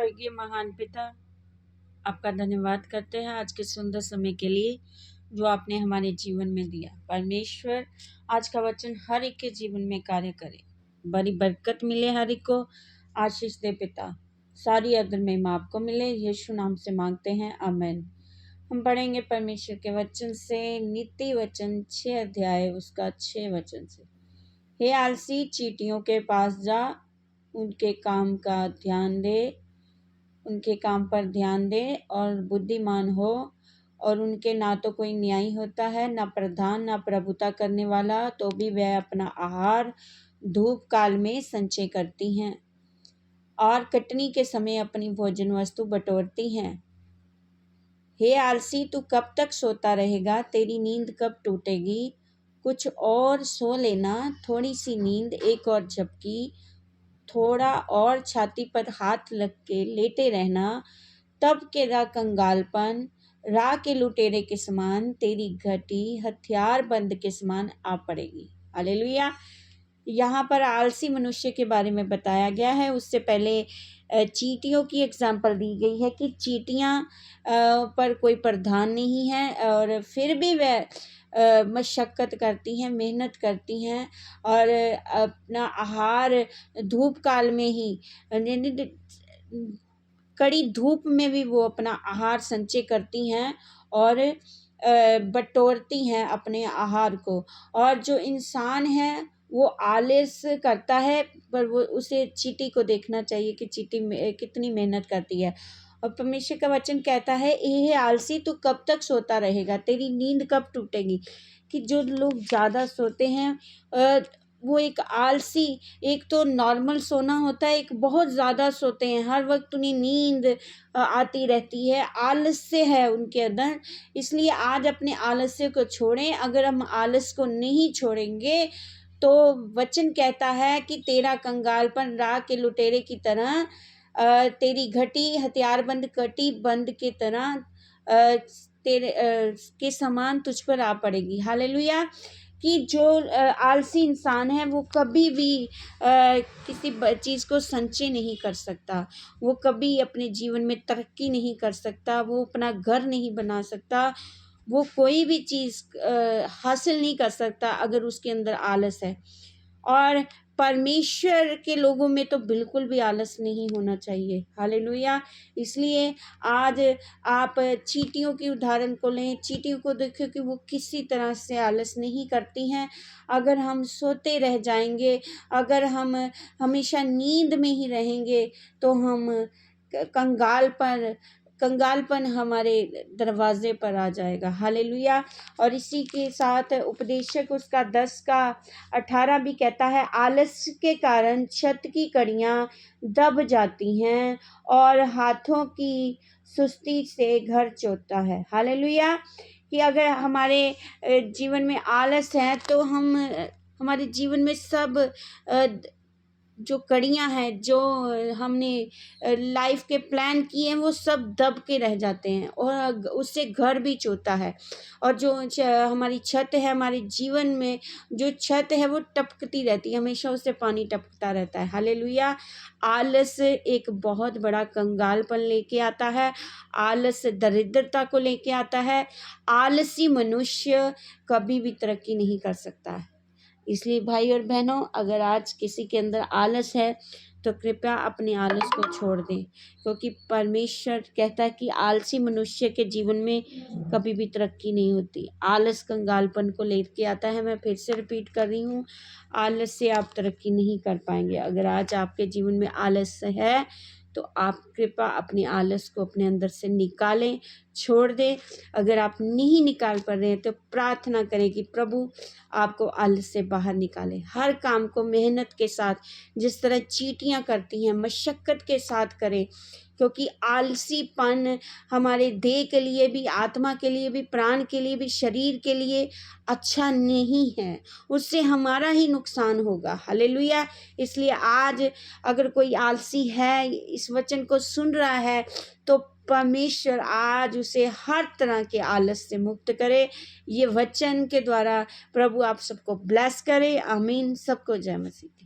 स्वर्गीय महान पिता, आपका धन्यवाद करते हैं आज के सुंदर समय के लिए जो आपने हमारे जीवन में दिया। परमेश्वर, आज का वचन हर एक के जीवन में कार्य करे, बड़ी बरकत मिले, हर एक को आशीष दे पिता। सारी अदर महिमा आपको मिले, यीशु नाम से मांगते हैं, आमीन। हम पढ़ेंगे परमेश्वर के वचन से नीति वचन 6 अध्याय उसका 6 वचन से। हे आलसी, चींटियों के पास जा, उनके काम पर ध्यान दे और बुद्धिमान हो। और उनके ना तो कोई न्यायी होता है, ना प्रधान, ना प्रभुता करने वाला, तो भी वह अपना आहार धूप काल में संचय करती हैं और कटनी के समय अपनी भोजन वस्तु बटोरती हैं। हे आलसी, तू कब तक सोता रहेगा? तेरी नींद कब टूटेगी? कुछ और सो लेना, थोड़ी सी नींद, एक और झपकी, थोड़ा और छाती पर हाथ लग के लेटे रहना। तब तेरा कंगालपन राह के लुटेरे के समान, तेरी घटी हथियारबंद के समान आ पड़ेगी। हालेलुया। यहाँ पर आलसी मनुष्य के बारे में बताया गया है। उससे पहले चींटियों की एग्जाम्पल दी गई है कि चींटियाँ पर कोई प्रधान नहीं है और फिर भी वह मशक्क़त करती हैं, मेहनत करती हैं और अपना आहार धूप काल में ही, कड़ी धूप में भी वो अपना आहार संचय करती हैं और बटोरती हैं अपने आहार को। और जो इंसान है वो आलस करता है, पर वो उसे चींटी को देखना चाहिए कि चींटी कितनी मेहनत करती है। और परमेश्वर का वचन कहता है, हे आलसी, तू कब तक सोता रहेगा? तेरी नींद कब टूटेगी? कि जो लोग ज़्यादा सोते हैं वो एक आलसी, एक तो नॉर्मल सोना होता है, एक बहुत ज़्यादा सोते हैं, हर वक्त उन्हें नींद आती रहती है, आलस्य है उनके अंदर। इसलिए आज अपने आलस्य को छोड़ें। अगर हम आलस को नहीं छोड़ेंगे तो वचन कहता है कि तेरा कंगालपन राह के लुटेरे की तरह, तेरी घटी हथियारबंद कटी बंद के तरह तेरे के समान तुझ पर आ पड़ेगी। हालेलुया। कि जो आलसी इंसान है वो कभी भी किसी चीज़ को संचय नहीं कर सकता, वो कभी अपने जीवन में तरक्की नहीं कर सकता, वो अपना घर नहीं बना सकता, वो कोई भी चीज़ हासिल नहीं कर सकता अगर उसके अंदर आलस है। और परमेश्वर के लोगों में तो बिल्कुल भी आलस नहीं होना चाहिए। हालेलुया। इसलिए आज आप चींटियों की उदाहरण को लें, चींटियों को देखो कि वो किसी तरह से आलस नहीं करती हैं। अगर हम सोते रह जाएंगे, अगर हम हमेशा नींद में ही रहेंगे तो हम कंगालपन हमारे दरवाजे पर आ जाएगा। हालेलुया। और इसी के साथ उपदेशक उसका 10 का 18 भी कहता है, आलस के कारण छत की कड़ियाँ दब जाती हैं और हाथों की सुस्ती से घर चौथा है। हालेलुया। कि अगर हमारे जीवन में आलस है तो हमारे जीवन में सब जो कड़ियाँ हैं, जो हमने लाइफ के प्लान किए हैं, वो सब दब के रह जाते हैं और उससे घर भी चौथा है। और जो हमारी छत है, हमारे जीवन में जो छत है वो टपकती रहती है, हमेशा उससे पानी टपकता रहता है। हालेलुया। आलस एक बहुत बड़ा कंगालपन लेके आता है, आलस दरिद्रता को लेके आता है। आलसी मनुष्य कभी भी तरक्की नहीं कर सकता है। इसलिए भाई और बहनों, अगर आज किसी के अंदर आलस है तो कृपया अपने आलस को छोड़ दें, क्योंकि परमेश्वर कहता है कि आलसी मनुष्य के जीवन में कभी भी तरक्की नहीं होती। आलस कंगालपन को लेके आता है। मैं फिर से रिपीट कर रही हूँ, आलस से आप तरक्की नहीं कर पाएंगे। अगर आज आपके जीवन में आलस है तो आप कृपया अपने आलस को अपने अंदर से निकालें, छोड़ दें। अगर आप नहीं निकाल पा रहे हैं तो प्रार्थना करें कि प्रभु आपको आलस से बाहर निकाले। हर काम को मेहनत के साथ, जिस तरह चींटियाँ करती हैं, मशक्क़त के साथ करें, क्योंकि आलसीपन हमारे देह के लिए भी, आत्मा के लिए भी, प्राण के लिए भी, शरीर के लिए अच्छा नहीं है, उससे हमारा ही नुकसान होगा। हालेलुया। इसलिए आज अगर कोई आलसी है, इस वचन को सुन रहा है, तो परमेश्वर आज उसे हर तरह के आलस से मुक्त करे। ये वचन के द्वारा प्रभु आप सबको ब्लेस करे। आमीन। सबको जय मसीह।